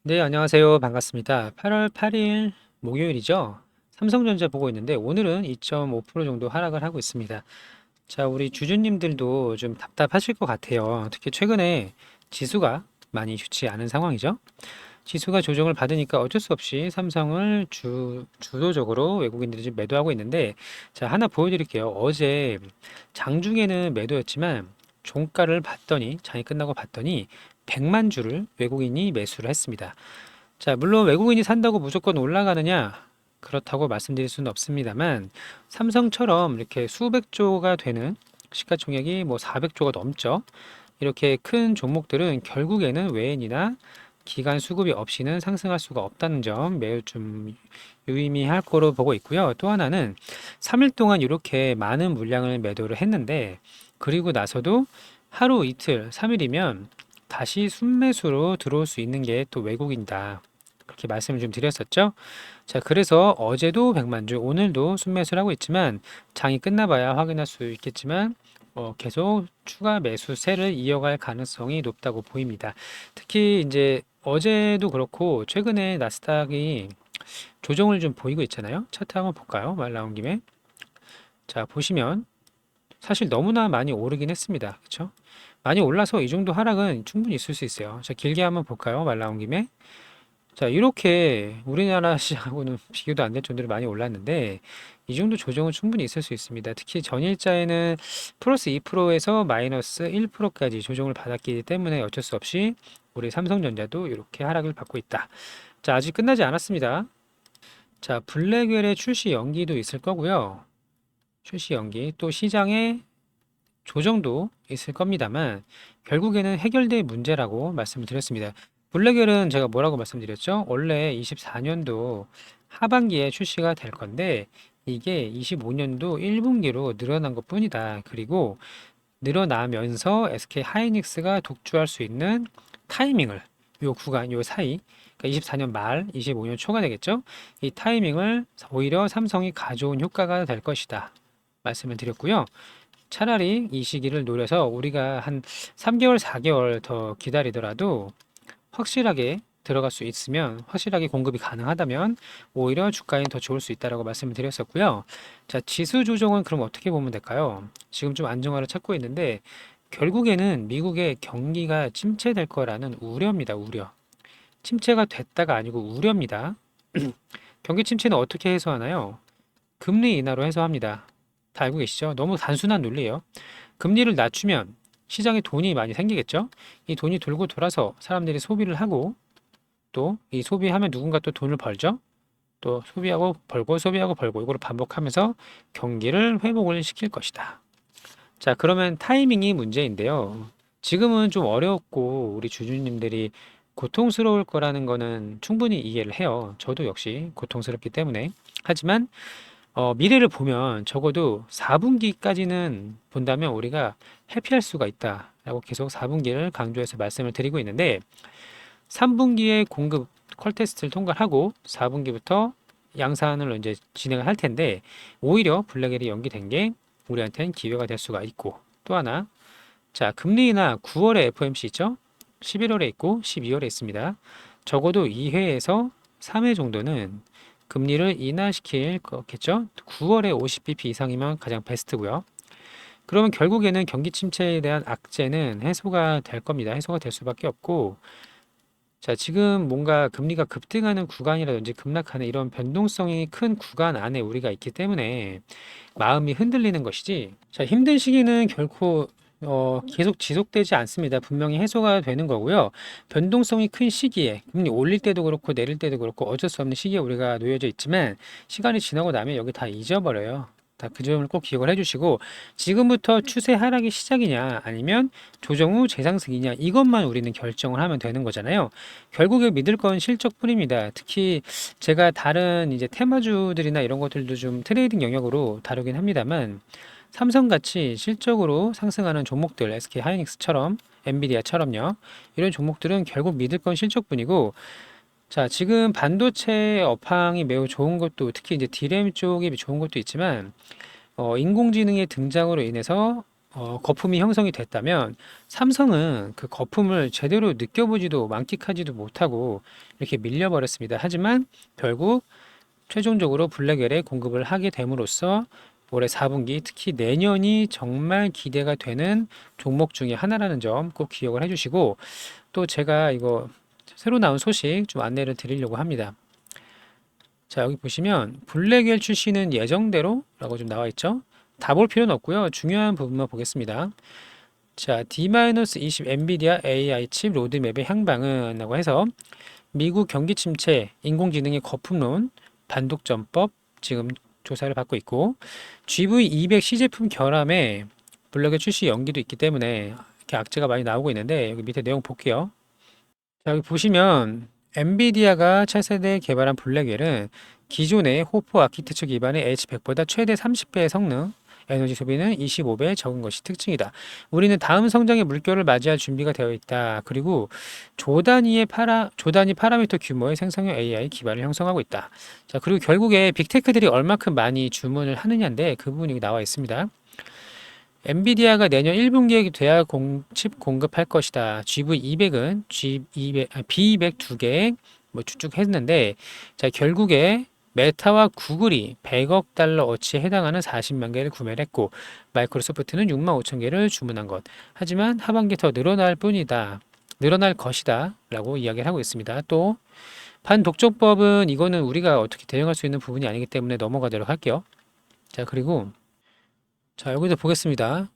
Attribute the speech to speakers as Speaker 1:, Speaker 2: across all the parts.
Speaker 1: 네, 안녕하세요. 반갑습니다. 8월 8일 목요일이죠. 삼성전자 보고 있는데 오늘은 2.5% 정도 하락을 하고 있습니다. 자, 우리 주주님들도 좀 답답하실 것 같아요. 특히 최근에 지수가 많이 좋지 않은 상황이죠. 지수가 조정을 받으니까 어쩔 수 없이 삼성을 주도적으로 외국인들이 좀 매도하고 있는데, 자, 하나 보여드릴게요. 어제 장중에는 매도였지만 종가를 봤더니, 장이 끝나고 봤더니 100만 주를 외국인이 매수를 했습니다. 자, 물론 외국인이 산다고 무조건 올라가느냐? 그렇다고 말씀드릴 수는 없습니다만, 삼성처럼 이렇게 수백 조가 되는 시가총액이 뭐 400조가 넘죠. 이렇게 큰 종목들은 결국에는 외인이나 기관 수급이 없이는 상승할 수가 없다는 점 매우 좀 유의미할 거로 보고 있고요. 또 하나는 3일 동안 이렇게 많은 물량을 매도를 했는데, 그리고 나서도 하루 이틀, 3일이면 다시 순매수로 들어올 수 있는 게 또 외국인이다. 그렇게 말씀을 좀 드렸었죠. 자, 그래서 어제도 100만 주, 오늘도 순매수를 하고 있지만 장이 끝나봐야 확인할 수 있겠지만 계속 추가 매수세를 이어갈 가능성이 높다고 보입니다. 특히 이제 어제도 그렇고 최근에 나스닥이 조정을 좀 보이고 있잖아요. 차트 한번 볼까요? 말 나온 김에. 자, 보시면 사실 너무나 많이 오르긴 했습니다. 그렇죠? 많이 올라서 이 정도 하락은 충분히 있을 수 있어요. 자, 길게 한번 볼까요? 말 나온 김에. 자, 이렇게 우리나라 시하고는 비교도 안 될 정도로 많이 올랐는데 이 정도 조정은 충분히 있을 수 있습니다. 특히 전일자에는 플러스 2%에서 마이너스 1%까지 조정을 받았기 때문에 어쩔 수 없이 우리 삼성전자도 이렇게 하락을 받고 있다. 자, 아직 끝나지 않았습니다. 자, 블랙웰의 출시 연기도 있을 거고요. 출시 연기, 또 시장에 조정도 있을 겁니다만 결국에는 해결될 문제라고 말씀을 드렸습니다. 블랙웰은 제가 뭐라고 말씀드렸죠? 원래 24년도 하반기에 출시가 될 건데 이게 25년도 1분기로 늘어난 것뿐이다. 그리고 늘어나면서 SK 하이닉스가 독주할 수 있는 타이밍을 요 구간 요 사이 그러니까 24년 말 25년 초가 되겠죠? 이 타이밍을 오히려 삼성이 가져온 효과가 될 것이다. 말씀을 드렸고요. 차라리 이 시기를 노려서 우리가 한 3개월, 4개월 더 기다리더라도 확실하게 들어갈 수 있으면, 확실하게 공급이 가능하다면 오히려 주가엔 더 좋을 수 있다라고 말씀을 드렸었고요. 자, 지수 조정은 그럼 어떻게 보면 될까요? 지금 좀 안정화를 찾고 있는데 결국에는 미국의 경기가 침체될 거라는 우려입니다. 우려. 침체가 됐다가 아니고 우려입니다. 경기 침체는 어떻게 해소하나요? 금리 인하로 해소합니다. 다 알고 계시죠? 너무 단순한 논리예요. 금리를 낮추면 시장에 돈이 많이 생기겠죠? 이 돈이 돌고 돌아서 사람들이 소비를 하고 또 이 소비하면 누군가 또 돈을 벌죠? 또 소비하고 벌고 소비하고 벌고 이걸 반복하면서 경기를 회복을 시킬 것이다. 자, 그러면 타이밍이 문제인데요. 지금은 좀 어렵고 우리 주주님들이 고통스러울 거라는 거는 충분히 이해를 해요. 저도 역시 고통스럽기 때문에. 하지만 미래를 보면 적어도 4분기까지는 본다면 우리가 회피할 수가 있다라고 계속 4분기를 강조해서 말씀을 드리고 있는데 3분기에 공급 퀄 테스트를 통과하고 4분기부터 양산을 이제 진행을 할 텐데 오히려 블랙웰이 연기된 게 우리한테는 기회가 될 수가 있고 또 하나 자 금리 인하 9월에 FOMC 있죠? 11월에 있고 12월에 있습니다. 적어도 2회에서 3회 정도는 금리를 인하시킬 거겠죠? 9월에 50bp 이상이면 가장 베스트고요. 그러면 결국에는 경기 침체에 대한 악재는 해소가 될 겁니다. 해소가 될 수밖에 없고 자, 지금 뭔가 금리가 급등하는 구간이라든지 급락하는 이런 변동성이 큰 구간 안에 우리가 있기 때문에 마음이 흔들리는 것이지. 자, 힘든 시기는 결코 계속 지속되지 않습니다. 분명히 해소가 되는 거고요. 변동성이 큰 시기에 금리 올릴 때도 그렇고 내릴 때도 그렇고 어쩔 수 없는 시기에 우리가 놓여져 있지만 시간이 지나고 나면 여기 다 잊어버려요. 다 그 점을 꼭 기억을 해주시고 지금부터 추세 하락이 시작이냐 아니면 조정 후 재상승이냐 이것만 우리는 결정을 하면 되는 거잖아요. 결국에 믿을 건 실적뿐입니다. 특히 제가 다른 이제 테마주들이나 이런 것들도 좀 트레이딩 영역으로 다루긴 합니다만 삼성같이 실적으로 상승하는 종목들 SK 하이닉스처럼 엔비디아처럼요. 이런 종목들은 결국 믿을 건 실적뿐이고 자, 지금 반도체 업황이 매우 좋은 것도 특히 이제 디램 쪽이 좋은 것도 있지만 인공지능의 등장으로 인해서 거품이 형성이 됐다면 삼성은 그 거품을 제대로 느껴보지도 만끽하지도 못하고 이렇게 밀려버렸습니다. 하지만 결국 최종적으로 블랙웰에 공급을 하게 됨으로써 올해 4분기 특히 내년이 정말 기대가 되는 종목 중에 하나라는 점 꼭 기억을 해주시고 또 제가 이거 새로 나온 소식 좀 안내를 드리려고 합니다. 자, 여기 보시면 블랙웰 출시는 예정대로 라고 좀 나와 있죠. 다 볼 필요는 없고요. 중요한 부분만 보겠습니다. 자, D-20 엔비디아 AI 칩 로드맵의 향방은 라고 해서 미국 경기 침체, 인공지능의 거품론, 반독점법 지금 조사를 받고 있고 GV200 시제품 결함에 블랙웰 출시 연기도 있기 때문에 이렇게 악재가 많이 나오고 있는데 여기 밑에 내용 볼게요. 자, 여기 보시면 엔비디아가 차세대 개발한 블랙웰은 기존의 호프 아키텍처 기반의 H100보다 최대 30배의 성능, 에너지 소비는 25배 적은 것이 특징이다. 우리는 다음 성장의 물결을 맞이할 준비가 되어 있다. 그리고 조 단위 파라미터 규모의 생성형 AI 기반을 형성하고 있다. 자, 그리고 결국에 빅테크들이 얼마큼 많이 주문을 하느냐인데 그 부분이 나와 있습니다. 엔비디아가 내년 1분기에 돼야 칩 공급할 것이다. GV200은 B200 두 개 뭐 추측했는데 자, 결국에 메타와 구글이 100억 달러 어치에 해당하는 40만 개를 구매를 했고 마이크로소프트는 6만 5천 개를 주문한 것. 하지만 하반기 더 늘어날 뿐이다. 늘어날 것이다. 라고 이야기를 하고 있습니다. 또 반독점법은 이거는 우리가 어떻게 대응할 수 있는 부분이 아니기 때문에 넘어가도록 할게요. 자, 그리고 자, 여기도 보겠습니다.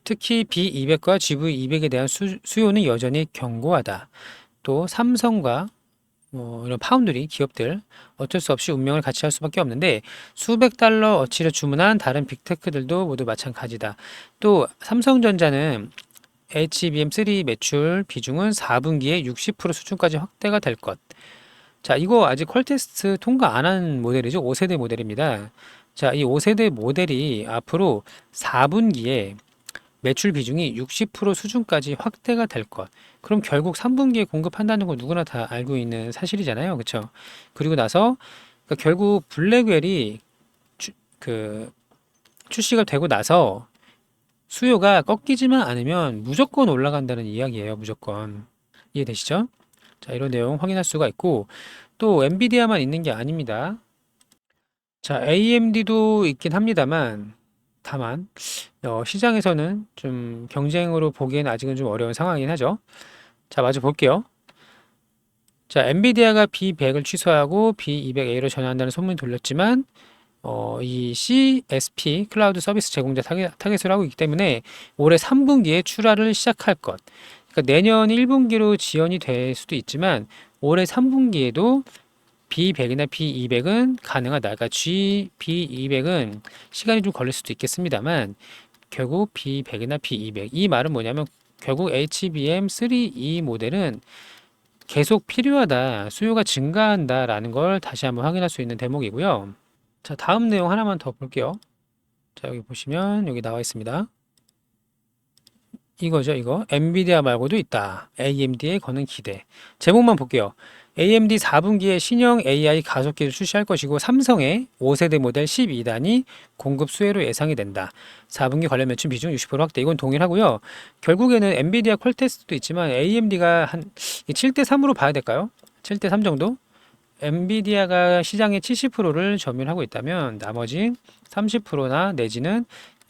Speaker 1: 특히 B200과 GV200에 대한 수요는 여전히 견고하다. 또 삼성과 이런 파운드리 기업들 어쩔 수 없이 운명을 같이 할 수밖에 없는데 수백 달러 어치를 주문한 다른 빅테크들도 모두 마찬가지다. 또 삼성전자는 HBM3 매출 비중은 4분기에 60% 수준까지 확대가 될 것. 자, 이거 아직 퀄테스트 통과 안 한 모델이죠. 5세대 모델입니다. 자, 이 5세대 모델이 앞으로 4분기에 매출 비중이 60% 수준까지 확대가 될 것. 그럼 결국 3분기에 공급한다는 건 누구나 다 알고 있는 사실이잖아요. 그렇죠? 그리고 나서 그러니까 결국 블랙웰이 출시가 되고 나서 수요가 꺾이지만 않으면 무조건 올라간다는 이야기예요. 무조건. 이해되시죠? 자, 이런 내용 확인할 수가 있고 또 엔비디아만 있는 게 아닙니다. 자, AMD도 있긴 합니다만 다만 시장에서는 좀 경쟁으로 보기에는 아직은 좀 어려운 상황이긴 하죠. 자, 마저 볼게요. 자, 엔비디아가 B100을 취소하고 B200A로 전환한다는 소문이 돌렸지만 이 CSP 클라우드 서비스 제공자 타겟으로 하고 있기 때문에 올해 3분기에 출하를 시작할 것. 그러니까 내년 1분기로 지연이 될 수도 있지만 올해 3분기에도 B100이나 B200은 가능하다. 그러니까 B200은 시간이 좀 걸릴 수도 있겠습니다만 결국 B100이나 B200 이 말은 뭐냐면 결국 HBM3E 모델은 계속 필요하다, 수요가 증가한다라는 걸 다시 한번 확인할 수 있는 대목이고요. 자, 다음 내용 하나만 더 볼게요. 자, 여기 보시면 여기 나와 있습니다. 이거죠, 이거. 엔비디아 말고도 있다. AMD에 거는 기대. 제목만 볼게요. AMD 4분기에 신형 AI 가속기를 출시할 것이고 삼성의 5세대 모델 12단이 공급 수혜로 예상이 된다. 4분기 관련 매출 비중 60% 확대. 이건 동일하고요. 결국에는 엔비디아 퀄테스트도 있지만 AMD가 한 7대 3으로 봐야 될까요? 7대 3 정도? 엔비디아가 시장의 70%를 점유하고 있다면 나머지 30%나 내지는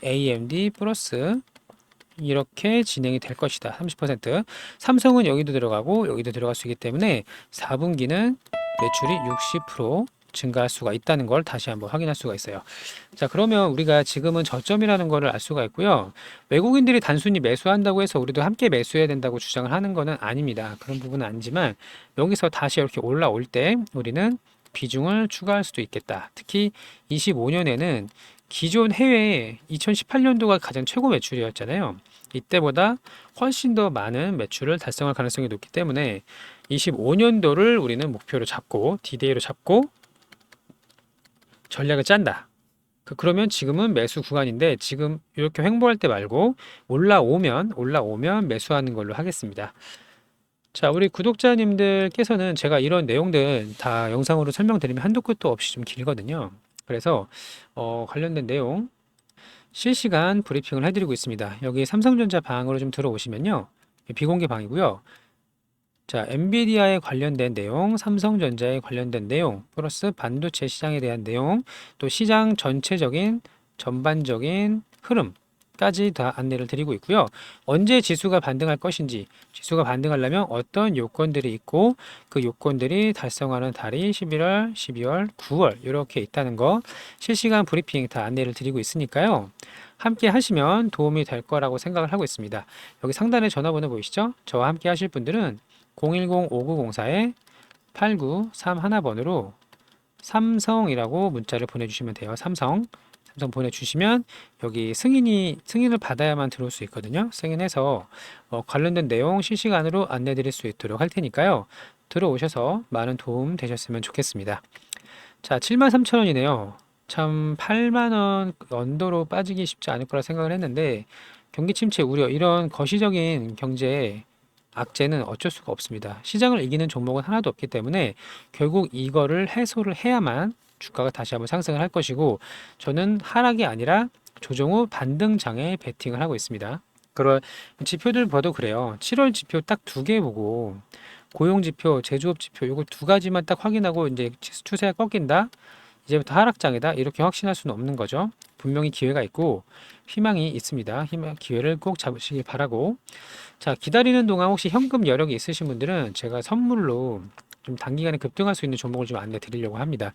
Speaker 1: AMD 플러스 이렇게 진행이 될 것이다. 30%. 삼성은 여기도 들어가고 여기도 들어갈 수 있기 때문에 4분기는 매출이 60% 증가할 수가 있다는 걸 다시 한번 확인할 수가 있어요. 자, 그러면 우리가 지금은 저점이라는 것을 알 수가 있고요. 외국인들이 단순히 매수한다고 해서 우리도 함께 매수해야 된다고 주장을 하는 것은 아닙니다. 그런 부분은 아니지만 여기서 다시 이렇게 올라올 때 우리는 비중을 추가할 수도 있겠다. 특히 25년에는 기존 해외에 2018년도가 가장 최고 매출이었잖아요. 이때보다 훨씬 더 많은 매출을 달성할 가능성이 높기 때문에 25년도를 우리는 목표로 잡고 디데이로 잡고 전략을 짠다. 그러면 지금은 매수 구간인데 지금 이렇게 횡보할 때 말고 올라오면 매수하는 걸로 하겠습니다. 자, 우리 구독자님들께서는 제가 이런 내용들 다 영상으로 설명드리면 한도 끝도 없이 좀 길거든요. 그래서 관련된 내용 실시간 브리핑을 해드리고 있습니다. 여기 삼성전자 방으로 좀 들어오시면요. 비공개 방이고요. 자, 엔비디아에 관련된 내용, 삼성전자에 관련된 내용, 플러스 반도체 시장에 대한 내용, 또 시장 전체적인 전반적인 흐름까지 다 안내를 드리고 있고요. 언제 지수가 반등할 것인지, 지수가 반등하려면 어떤 요건들이 있고, 그 요건들이 달성하는 달이 11월, 12월, 9월 이렇게 있다는 거 실시간 브리핑 다 안내를 드리고 있으니까요. 함께 하시면 도움이 될 거라고 생각을 하고 있습니다. 여기 상단에 전화번호 보이시죠? 저와 함께 하실 분들은 010-5904-8931번으로 삼성이라고 문자를 보내주시면 돼요. 삼성 보내주시면 여기 승인을 받아야만 들어올 수 있거든요. 승인해서 관련된 내용 실시간으로 안내 드릴 수 있도록 할 테니까요. 들어오셔서 많은 도움 되셨으면 좋겠습니다. 자, 73,000원이네요. 참 8만원 언더로 빠지기 쉽지 않을 거라 생각을 했는데 경기 침체 우려 이런 거시적인 경제 악재는 어쩔 수가 없습니다. 시장을 이기는 종목은 하나도 없기 때문에 결국 이거를 해소를 해야만 주가가 다시 한번 상승을 할 것이고 저는 하락이 아니라 조정 후 반등장에 베팅을 하고 있습니다. 그런 지표들 봐도 그래요. 7월 지표 딱 두 개 보고 고용 지표, 제조업 지표 요거 두 가지만 딱 확인하고 이제 추세가 꺾인다. 이제부터 하락장이다. 이렇게 확신할 수는 없는 거죠. 분명히 기회가 있고 희망이 있습니다. 기회를 꼭 잡으시길 바라고. 자, 기다리는 동안 혹시 현금 여력이 있으신 분들은 제가 선물로 좀 단기간에 급등할 수 있는 종목을 좀 안내 드리려고 합니다.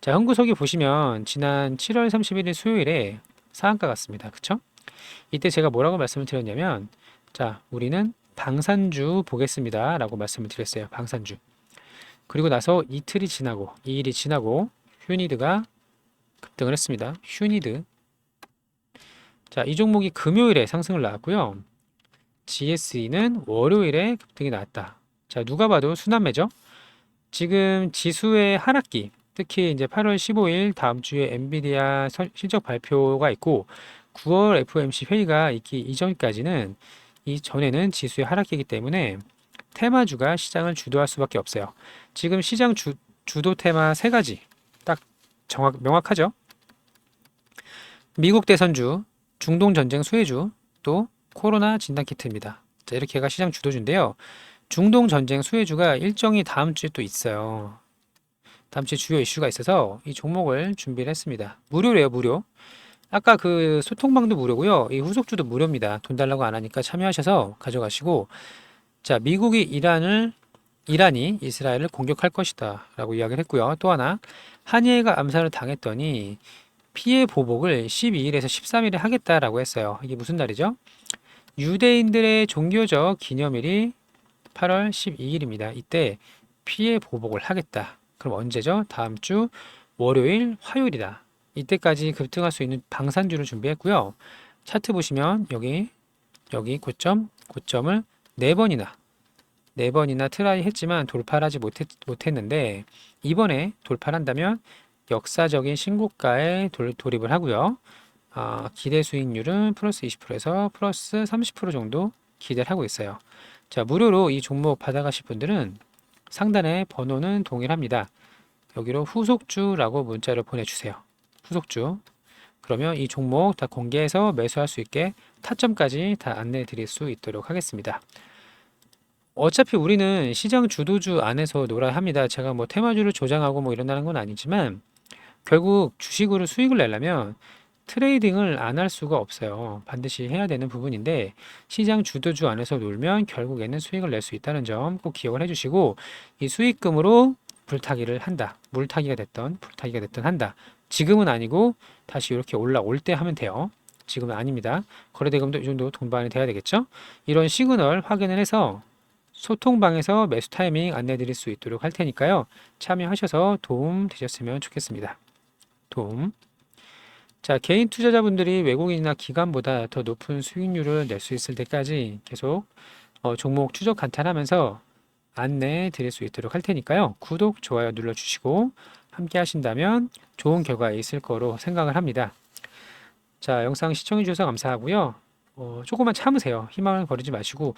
Speaker 1: 자, 현구석이 보시면 지난 7월 31일 수요일에 상한가 갔습니다. 그쵸? 이때 제가 뭐라고 말씀을 드렸냐면 자, 우리는 방산주 보겠습니다. 라고 말씀을 드렸어요. 방산주. 그리고 나서 이틀이 지나고 2일이 지나고 휴니드가 급등을 했습니다. 휴니드. 자, 이 종목이 금요일에 상승을 나왔고요. GSE는 월요일에 급등이 나왔다. 자, 누가 봐도 순환매죠. 지금 지수의 하락기, 특히 이제 8월 15일 다음 주에 엔비디아 실적 발표가 있고 9월 FOMC 회의가 있기 이전까지는 이 전에는 지수의 하락기이기 때문에 테마주가 시장을 주도할 수밖에 없어요. 지금 시장 주도 테마 세 가지 딱 명확하죠. 미국 대선주, 중동 전쟁 수혜주, 또 코로나 진단키트입니다. 자, 이렇게가 시장 주도주인데요. 중동 전쟁 수혜주가 일정이 다음 주에 또 있어요. 다음 주에 주요 이슈가 있어서 이 종목을 준비를 했습니다. 무료래요, 무료. 아까 그 소통방도 무료고요. 이 후속주도 무료입니다. 돈 달라고 안 하니까 참여하셔서 가져가시고 자, 미국이 이란이 이스라엘을 공격할 것이다 라고 이야기를 했고요. 또 하나 한예가 암살을 당했더니 피해 보복을 12일에서 13일에 하겠다라고 했어요. 이게 무슨 날이죠? 유대인들의 종교적 기념일이 8월 12일입니다. 이때 피해 보복을 하겠다. 그럼 언제죠? 다음 주 월요일, 화요일이다. 이때까지 급등할 수 있는 방산주를 준비했고요. 차트 보시면 여기 고점을 4번이나 트라이 했지만 돌파를 하지 못했는데 이번에 돌파를 한다면 역사적인 신고가에 돌입을 하고요. 기대 수익률은 플러스 20%에서 플러스 30% 정도 기대를 하고 있어요. 자, 무료로 이 종목 받아가실 분들은 상단의 번호는 동일합니다. 여기로 후속주라고 문자를 보내주세요. 후속주. 그러면 이 종목 다 공개해서 매수할 수 있게 타점까지 다 안내 드릴 수 있도록 하겠습니다. 어차피 우리는 시장 주도주 안에서 놀아야 합니다. 제가 뭐 테마주를 조장하고 뭐 이런다는 건 아니지만 결국 주식으로 수익을 내려면 트레이딩을 안 할 수가 없어요. 반드시 해야 되는 부분인데 시장 주도주 안에서 놀면 결국에는 수익을 낼 수 있다는 점 꼭 기억을 해주시고 이 수익금으로 물타기를 한다. 물타기가 됐던 불타기가 됐던 한다. 지금은 아니고 다시 이렇게 올라올 때 하면 돼요. 지금은 아닙니다. 거래대금도 이 정도 동반이 돼야 되겠죠. 이런 시그널 확인을 해서 소통방에서 매수 타이밍 안내 드릴 수 있도록 할 테니까요. 참여하셔서 도움 되셨으면 좋겠습니다. 도움. 자, 개인 투자자분들이 외국인이나 기관보다 더 높은 수익률을 낼 수 있을 때까지 계속 종목 추적 간단하면서 안내 드릴 수 있도록 할 테니까요. 구독, 좋아요 눌러주시고 함께 하신다면 좋은 결과 있을 거로 생각을 합니다. 자, 영상 시청해 주셔서 감사하고요. 조금만 참으세요. 희망을 버리지 마시고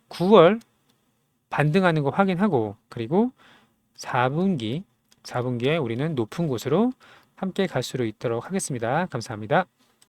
Speaker 1: 9월 반등하는 거 확인하고 그리고 4분기에 우리는 높은 곳으로 함께 갈 수 있도록 하겠습니다. 감사합니다.